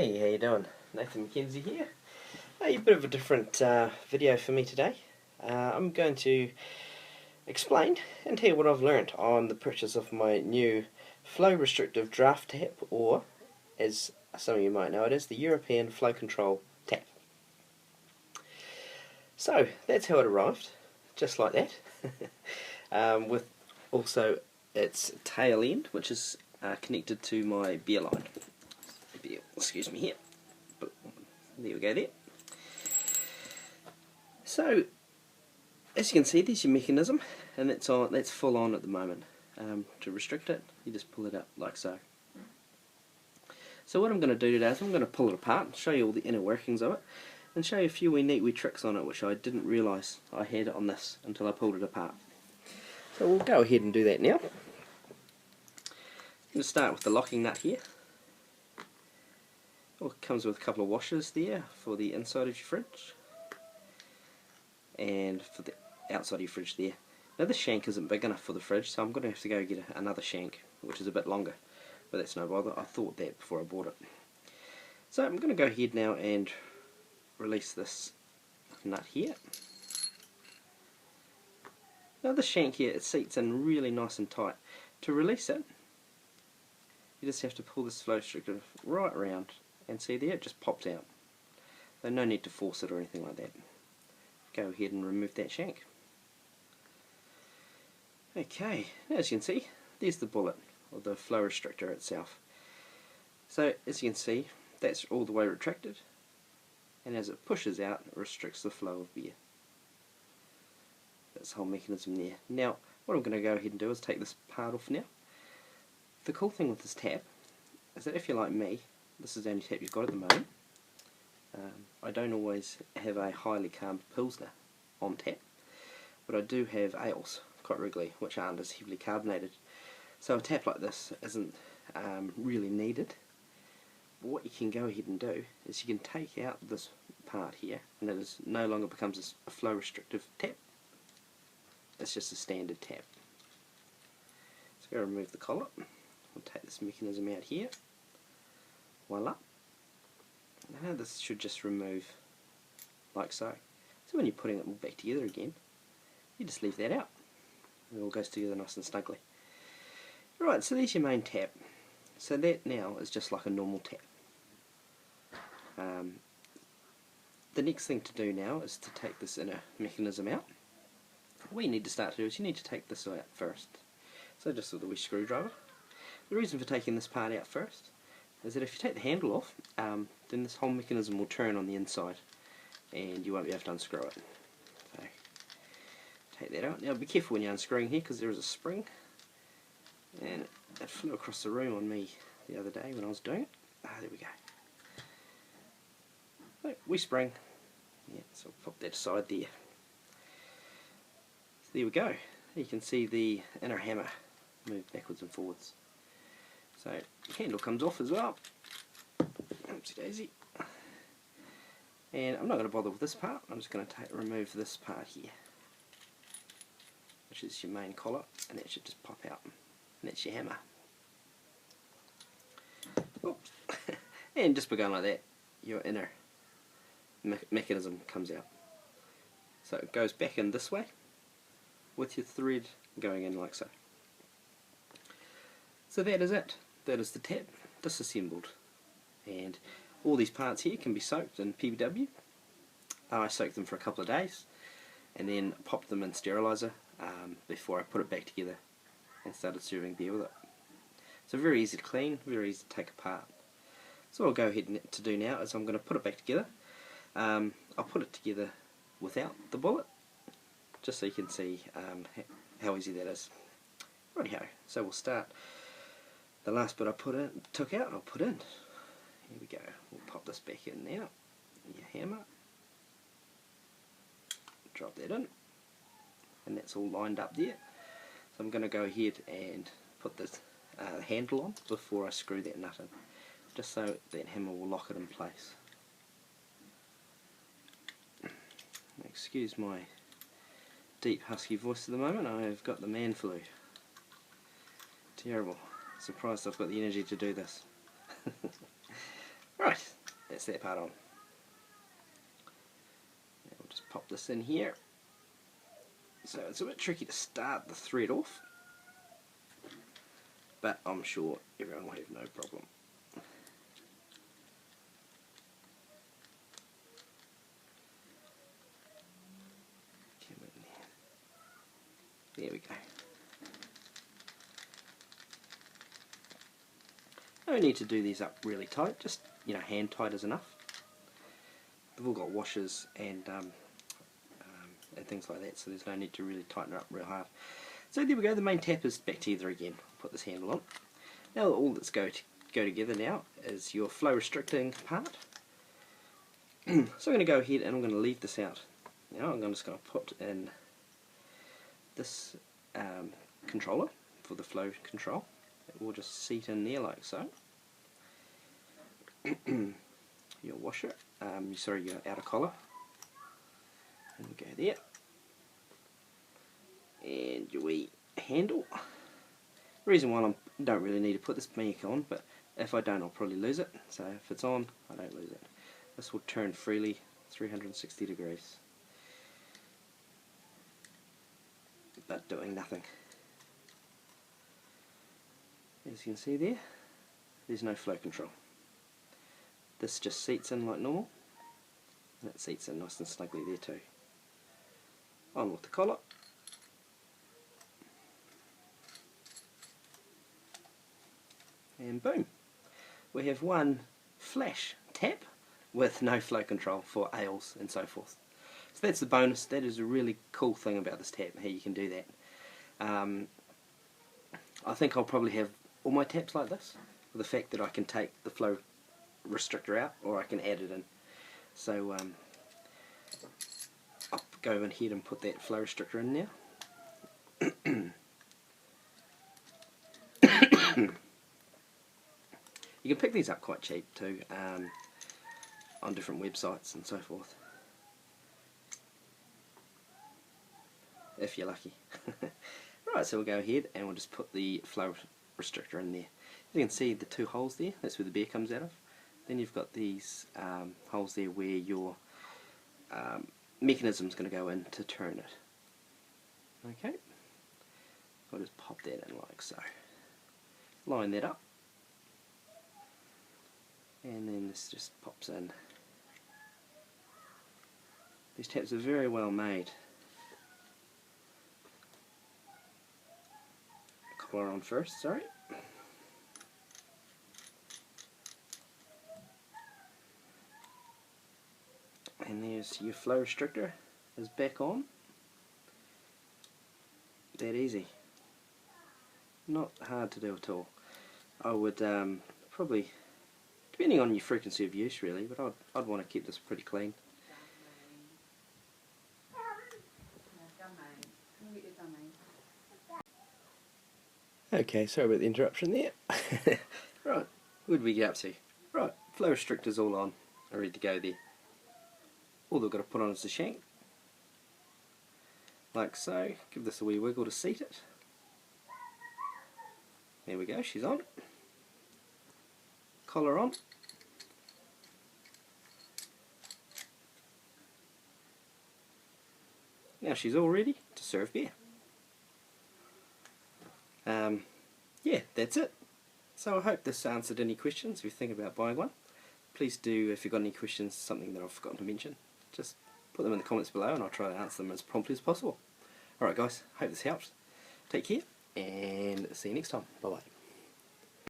Hey, how you doing? Nathan McKenzie here. A bit of a different video for me today. I'm going to explain and tell you what I've learned on the purchase of my new flow restrictive draft tap, or as some of you might know it as, the European Flow Control tap. So that's how it arrived, just like that, with also its tail end, which is connected to my beer line. Excuse me here. There we go there. So, as you can see, there's your mechanism, and that's full on at the moment. To restrict it, you just pull it up like so. So what I'm going to do today is I'm going to pull it apart, show you all the inner workings of it, and show you a few neat tricks on it which I didn't realise I had on this until I pulled it apart. So we'll go ahead and do that now. I'm going to start with the locking nut here. It comes with a couple of washers there for the inside of your fridge and for the outside of your fridge there. Now this shank isn't big enough for the fridge, so I'm going to have to go get another shank which is a bit longer, but that's no bother. I thought that before I bought it. So I'm going to go ahead now and release this nut here. Now the shank here, it seats in really nice and tight. To release it, you just have to pull this flow restrictor right around, and see there, it just pops out. So no need to force it or anything like that. Go ahead and remove that shank. Okay, as you can see, there's the bullet, or the flow restrictor itself. So as you can see, that's all the way retracted, and as it pushes out, it restricts the flow of beer. That's the whole mechanism there. Now, what I'm going to go ahead and do is take this part off now. The cool thing with this tap is that if you're like me, this is the only tap you've got at the moment. I don't always have a highly carb Pilsner on tap, but I do have ales quite regularly, which aren't as heavily carbonated. So a tap like this isn't really needed. But what you can go ahead and do is you can take out this part here, and it no longer becomes a flow restrictive tap. It's just a standard tap. So go remove the collar. We'll take this mechanism out here. Voila. Now this should just remove like so. So when you're putting it all back together again, you just leave that out. It all goes together nice and snugly. Right, so there's your main tap. So that now is just like a normal tap. The next thing to do now is to take this inner mechanism out. What you need to start to do is you need to take this out first. So just with a wee screwdriver. The reason for taking this part out first is that if you take the handle off, then this whole mechanism will turn on the inside and you won't be able to unscrew it. So take that out. Now be careful when you're unscrewing here, because there is a spring, and it flew across the room on me the other day when I was doing it. There we go. So, wee spring. Yeah, so I'll pop that aside there. So there we go. You can see the inner hammer move backwards and forwards. So the handle comes off as well. Oopsie daisy. And I'm not going to bother with this part. I'm just going to remove this part here, which is your main collar, and that should just pop out. And that's your hammer. Oops. And just by going like that, your inner mechanism comes out. So it goes back in this way, with your thread going in like so. So that is it. That is the tap disassembled, and all these parts here can be soaked in PBW. I soaked them for a couple of days and then popped them in sterilizer before I put it back together and started serving beer with it. So very easy to clean, very easy to take apart. So what I'll go ahead to do now is I'm going to put it back together. I'll put it together without the bullet, just so you can see how easy that is. Rightio, so we'll start. The last bit I took out, I'll put in. Here we go. We'll pop this back in now. Your hammer. Drop that in. And that's all lined up there. So I'm going to go ahead and put this handle on before I screw that nut in, just so that hammer will lock it in place. Excuse my deep husky voice at the moment. I've got the man flu. Terrible. Surprised I've got the energy to do this. Right, that's that part on. Now we'll just pop this in here. So it's a bit tricky to start the thread off, but I'm sure everyone will have no problem. There we go. No need to do these up really tight, just hand tight is enough. They've all got washers and things like that, so there's no need to really tighten it up real hard. So there we go, the main tap is back together again. I'll put this handle on. Now all that's go together now is your flow restricting part. So I'm going to go ahead and I'm going to leave this out. Now I'm just going to put in this controller for the flow control. It will just seat in there like so. Your washer, your outer collar, and we'll go there. And your wee handle. The reason why I don't really need to put this back on, but if I don't I'll probably lose it. So if it's on, I don't lose it. This will turn freely 360 degrees. But doing nothing. As you can see there, there's no flow control. This just seats in like normal, and it seats in nice and snugly there too. On with the collar. And boom, we have one flash tap with no flow control for aisles and so forth. So that's the bonus. That is a really cool thing about this tap, how you can do that. I think I'll probably have all my taps like this, with the fact that I can take the flow restrictor out or I can add it in. So I'll go ahead and put that flow restrictor in now. You can pick these up quite cheap too, on different websites and so forth, if you're lucky. Right, so we'll go ahead and we'll just put the flow restrictor in there. As you can see, the two holes there, that's where the beer comes out of. Then you've got these holes there where your mechanism's going to go in to turn it. Okay, I'll just pop that in like so. Line that up. And then this just pops in. These taps are very well made. Collar on first, sorry. And there's your flow restrictor is back on. That easy. Not hard to do at all. I would probably, depending on your frequency of use really, but I'd want to keep this pretty clean. Okay, sorry about the interruption there. Right, what did we get up to? Right, flow restrictor's all on, ready to go there. All they've got to put on is the shank, like so. Give this a wee wiggle to seat it. There we go, she's on. Collar on. Now she's all ready to serve beer. Yeah, that's it. So I hope this answered any questions if you think about buying one. Please do, if you've got any questions, something that I've forgotten to mention, just put them in the comments below and I'll try to answer them as promptly as possible. Alright guys, hope this helps. Take care and see you next time. Bye bye.